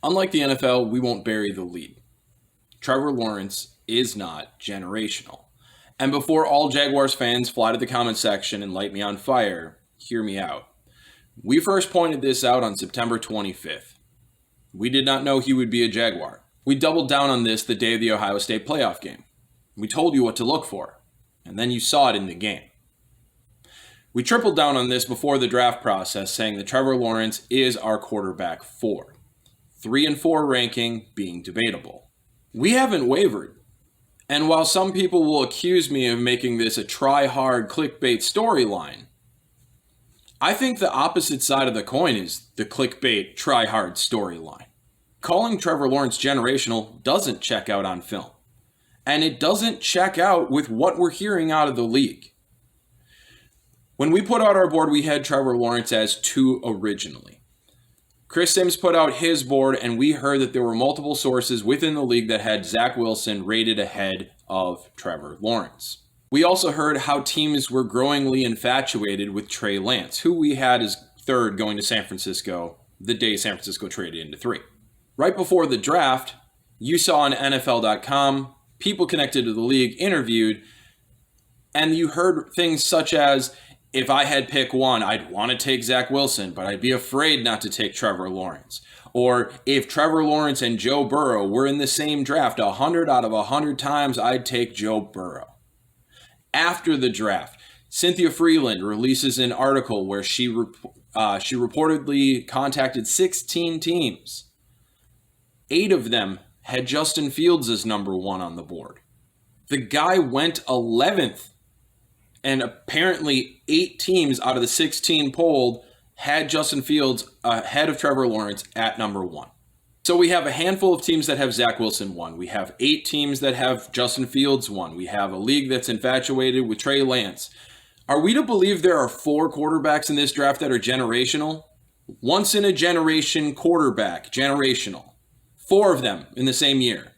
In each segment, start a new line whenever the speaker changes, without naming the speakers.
Unlike the NFL, we won't bury the lead. Trevor Lawrence is not generational. And before all Jaguars fans fly to the comment section and light me on fire, hear me out. We first pointed this out on September 25th. We did not know he would be a Jaguar. We doubled down on this the day of the Ohio State playoff game. We told you what to look for, and then you saw it in the game. We tripled down on this before the draft process, saying that Trevor Lawrence is our quarterback 4. 3 and 4 ranking being debatable. We haven't wavered. And while some people will accuse me of making this a try-hard clickbait storyline, I think the opposite side of the coin is the clickbait try-hard storyline. Calling Trevor Lawrence generational doesn't check out on film. And it doesn't check out with what we're hearing out of the league. When we put out our board, we had Trevor Lawrence as 2 originally. Chris Sims put out his board, and we heard that there were multiple sources within the league that had Zach Wilson rated ahead of Trevor Lawrence. We also heard how teams were growingly infatuated with Trey Lance, who we had as 3rd going to San Francisco the day San Francisco traded into 3. Right before the draft, you saw on NFL.com, people connected to the league interviewed, and you heard things such as, if I had pick 1, I'd want to take Zach Wilson, but I'd be afraid not to take Trevor Lawrence. Or if Trevor Lawrence and Joe Burrow were in the same draft 100 out of 100 times, I'd take Joe Burrow. After the draft, Cynthia Freeland releases an article where she reportedly contacted 16 teams. 8 of them had Justin Fields as number 1 on the board. The guy went 11th. And apparently 8 teams out of the 16 polled had Justin Fields ahead of Trevor Lawrence at number 1. So we have a handful of teams that have Zach Wilson 1. We have 8 teams that have Justin Fields 1. We have a league that's infatuated with Trey Lance. Are we to believe there are 4 quarterbacks in this draft that are generational? Once in a generation quarterback, generational. 4 of them in the same year.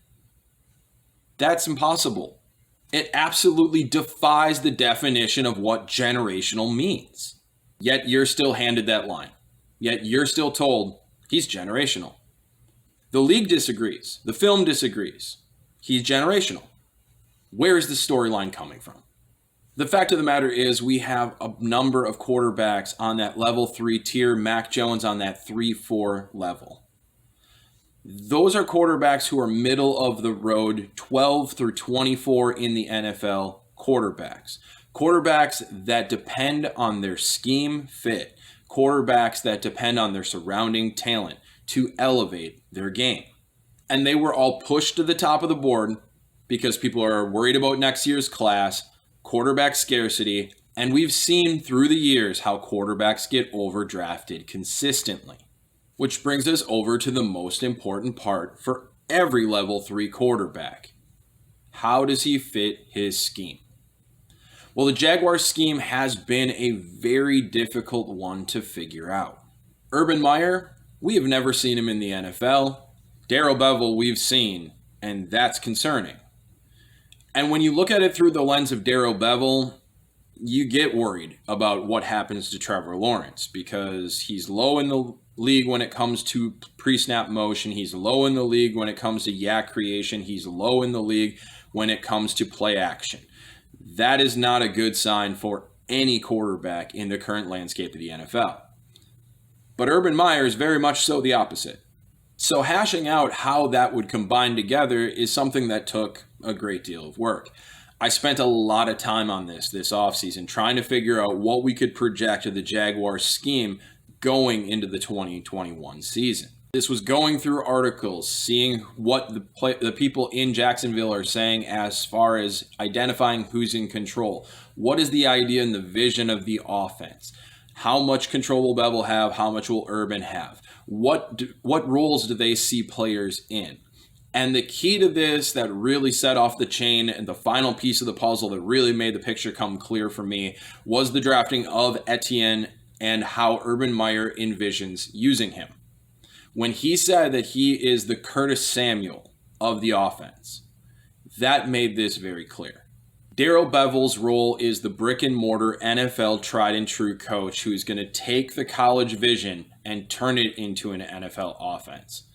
That's impossible. It absolutely defies the definition of what generational means. Yet you're still handed that line. Yet you're still told he's generational. The league disagrees. The film disagrees. He's generational. Where is the storyline coming from? The fact of the matter is we have a number of quarterbacks on that level 3 tier, Mac Jones on that 3-4 level. Those are quarterbacks who are middle of the road, 12 through 24 in the NFL quarterbacks. Quarterbacks that depend on their scheme fit. Quarterbacks that depend on their surrounding talent to elevate their game. And they were all pushed to the top of the board because people are worried about next year's class, quarterback scarcity, and we've seen through the years how quarterbacks get overdrafted consistently. Which brings us over to the most important part for every level 3 quarterback. How does he fit his scheme? Well, the Jaguars scheme has been a very difficult one to figure out. Urban Meyer, we have never seen him in the NFL. Darrell Bevell, we've seen, and that's concerning. And when you look at it through the lens of Darrell Bevell, you get worried about what happens to Trevor Lawrence because he's low in the league when it comes to pre-snap motion. He's low in the league when it comes to yak creation. He's low in the league when it comes to play action. That is not a good sign for any quarterback in the current landscape of the NFL. But Urban Meyer is very much so the opposite. So hashing out how that would combine together is something that took a great deal of work. I spent a lot of time on this offseason trying to figure out what we could project of the Jaguars scheme going into the 2021 season. This was going through articles, seeing what the people in Jacksonville are saying as far as identifying who's in control. What is the idea and the vision of the offense? How much control will Bevell have? How much will Urban have? What roles do they see players in? And the key to this that really set off the chain and the final piece of the puzzle that really made the picture come clear for me was the drafting of Etienne and how Urban Meyer envisions using him. When he said that he is the Curtis Samuel of the offense, that made this very clear. Darrell Bevell's role is the brick and mortar NFL tried and true coach who's going to take the college vision and turn it into an NFL offense.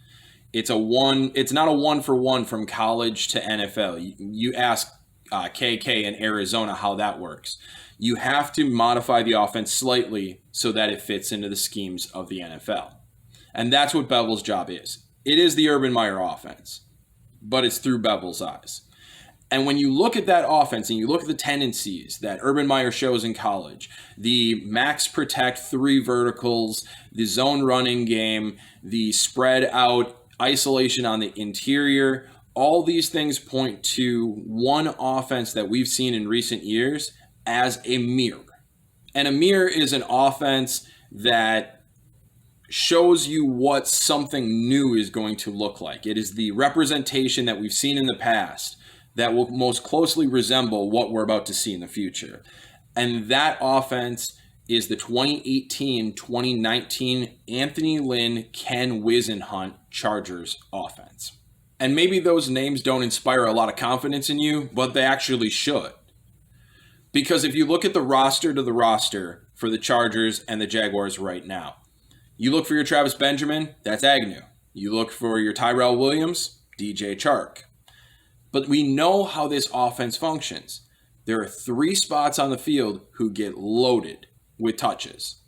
It's not a one for one from college to NFL. You ask KK in Arizona how that works. You have to modify the offense slightly so that it fits into the schemes of the NFL. And that's what Bevell's job is. It is the Urban Meyer offense, but it's through Bevell's eyes. And when you look at that offense and you look at the tendencies that Urban Meyer shows in college, the max protect 3 verticals, the zone running game, the spread out isolation on the interior, all these things point to one offense that we've seen in recent years as a mirror. And a mirror is an offense that shows you what something new is going to look like. It is the representation that we've seen in the past that will most closely resemble what we're about to see in the future. And that offense is the 2018-2019 Anthony Lynn, Ken Whisenhunt Chargers offense. And maybe those names don't inspire a lot of confidence in you, but they actually should. Because if you look at the roster to the roster for the Chargers and the Jaguars right now, you look for your Travis Benjamin, that's Agnew. You look for your Tyrell Williams, DJ Chark. But we know how this offense functions. There are 3 spots on the field who get loaded with touches.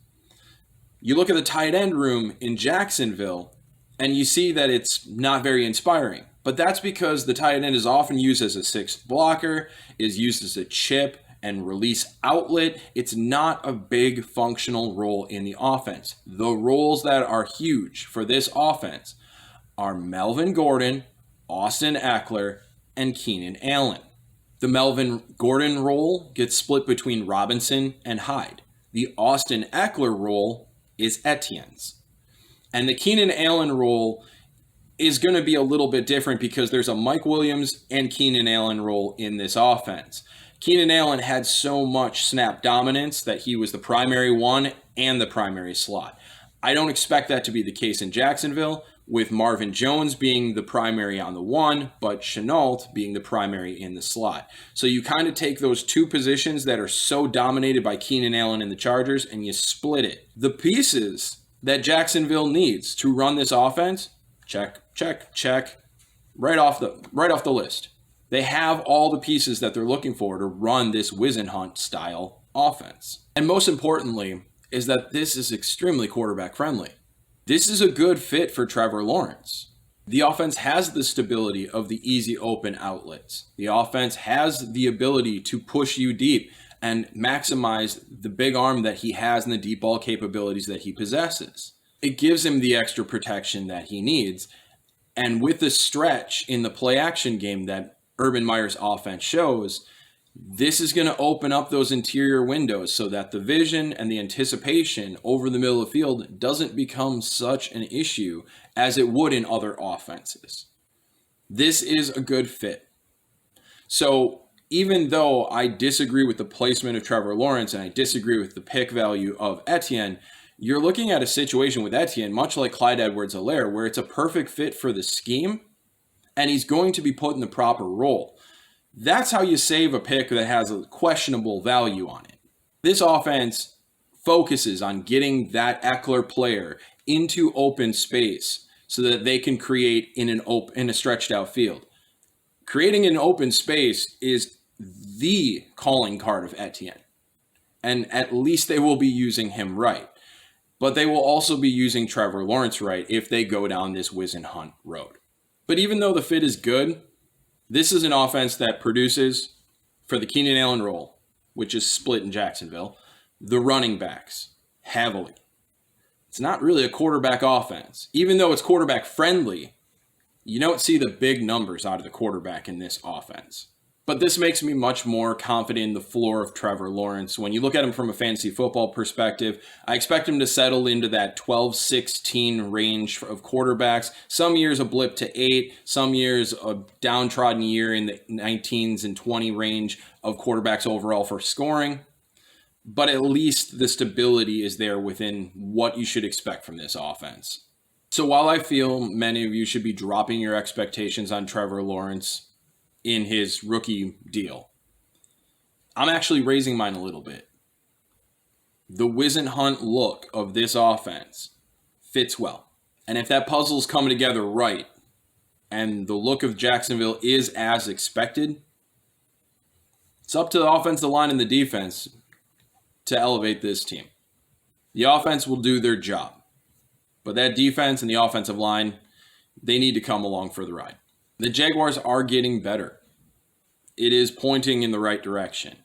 You look at the tight end room in Jacksonville, and you see that it's not very inspiring. But that's because the tight end is often used as a 6th blocker, is used as a chip and release outlet. It's not a big functional role in the offense. The roles that are huge for this offense are Melvin Gordon, Austin Eckler, and Keenan Allen. The Melvin Gordon role gets split between Robinson and Hyde. The Austin Eckler role is Etienne's. And the Keenan Allen role is going to be a little bit different because there's a Mike Williams and Keenan Allen role in this offense. Keenan Allen had so much snap dominance that he was the primary one and the primary slot. I don't expect that to be the case in Jacksonville, with Marvin Jones being the primary on the 1, but Shenault being the primary in the slot. So you kind of take those 2 positions that are so dominated by Keenan Allen and the Chargers and you split it. The pieces that Jacksonville needs to run this offense, check, check, check, right off the list. They have all the pieces that they're looking for to run this Whisenhunt style offense. And most importantly is that this is extremely quarterback friendly. This is a good fit for Trevor Lawrence. The offense has the stability of the easy open outlets. The offense has the ability to push you deep and maximize the big arm that he has and the deep ball capabilities that he possesses. It gives him the extra protection that he needs. And with the stretch in the play action game that Urban Meyer's offense shows, this is going to open up those interior windows so that the vision and the anticipation over the middle of the field doesn't become such an issue as it would in other offenses. This is a good fit. So even though I disagree with the placement of Trevor Lawrence and I disagree with the pick value of Etienne, you're looking at a situation with Etienne, much like Clyde Edwards-Helaire, where it's a perfect fit for the scheme and he's going to be put in the proper role. That's how you save a pick that has a questionable value on it. This offense focuses on getting that Eckler player into open space so that they can create in a stretched out field. Creating an open space is the calling card of Etienne. And at least they will be using him right. But they will also be using Trevor Lawrence right if they go down this Whisenhunt road. But even though the fit is good, this is an offense that produces, for the Keenan Allen role, which is split in Jacksonville, the running backs heavily. It's not really a quarterback offense. Even though it's quarterback friendly, you don't see the big numbers out of the quarterback in this offense. But this makes me much more confident in the floor of Trevor Lawrence. When you look at him from a fantasy football perspective, I expect him to settle into that 12-16 range of quarterbacks. Some years a blip to 8, some years a downtrodden year in the 19s and 20 range of quarterbacks overall for scoring. But at least the stability is there within what you should expect from this offense. So while I feel many of you should be dropping your expectations on Trevor Lawrence in his rookie deal, I'm actually raising mine a little bit. The Whisenhunt look of this offense fits well. And if that puzzle's coming together right, and the look of Jacksonville is as expected, it's up to the offensive line and the defense to elevate this team. The offense will do their job, but that defense and the offensive line, they need to come along for the ride. The Jaguars are getting better. It is pointing in the right direction.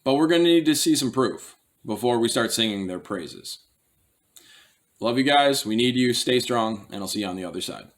But we're going to need to see some proof before we start singing their praises. Love you guys. We need you. Stay strong, and I'll see you on the other side.